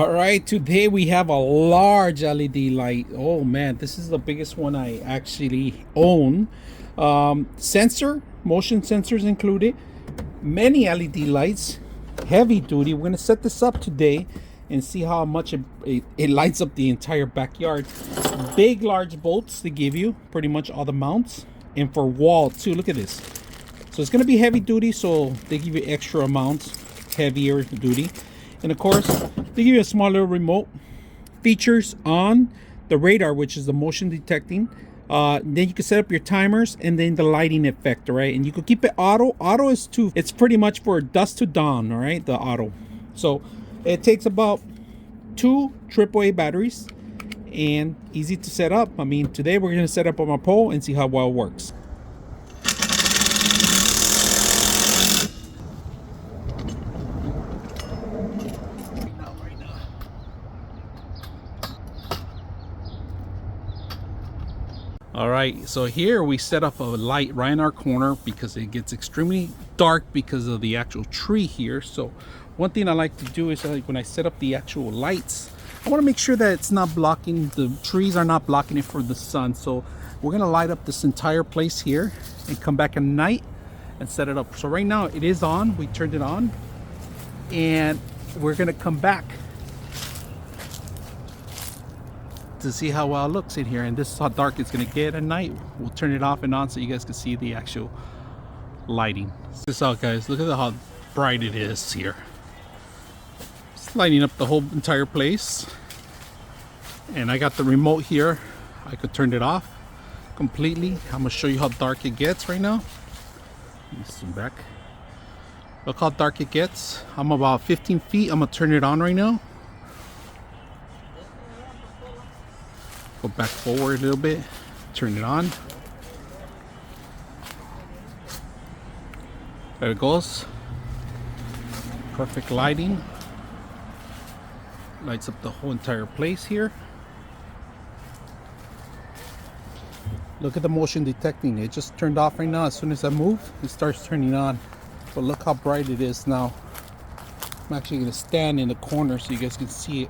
All right, today we have a large LED light. Oh man, this is the biggest one I actually own. Motion sensors included, many LED lights, heavy duty. We're gonna set this up today and see how much it lights up the entire backyard. Big, large bolts they give you, pretty much all the mounts, and for wall too. Look at this. So it's gonna be heavy duty, so they give you extra amounts, heavier duty. And of course, they give you a small little remote. Features on the radar, which is the motion detecting. Then you can set up your timers and then the lighting effect, right? And you can keep it auto. Auto is it's pretty much for dusk to dawn, all right? The auto. So it takes about 2 AAA batteries and easy to set up. I mean, today we're gonna set up on my pole and see how well it works. All right, so here we set up a light right in our corner because it gets extremely dark because of the actual tree here. So one thing I like to do is when I set up the actual lights, I want to make sure that it's not blocking, the trees are not blocking it for the sun. So we're gonna light up this entire place here and come back at night and set it up. So right now it is on, we turned it on, and we're gonna come back to see how well it looks in here. And this is how dark it's gonna get at night. We'll turn it off and on so you guys can see the actual lighting. Check this out, guys. Look at how bright it is here. It's lighting up the whole entire place. And I got the remote here. I could turn it off completely. I'm gonna show you how dark it gets right now. Let me zoom back. Look how dark it gets. I'm about 15 feet. I'm gonna turn it on right now. Go back forward a little bit, turn it on. There it goes. Perfect lighting. Lights up the whole entire place here. Look at the motion detecting. It just turned off right now. As soon as I move, it starts turning on. But look how bright it is now. I'm actually gonna stand in the corner so you guys can see it.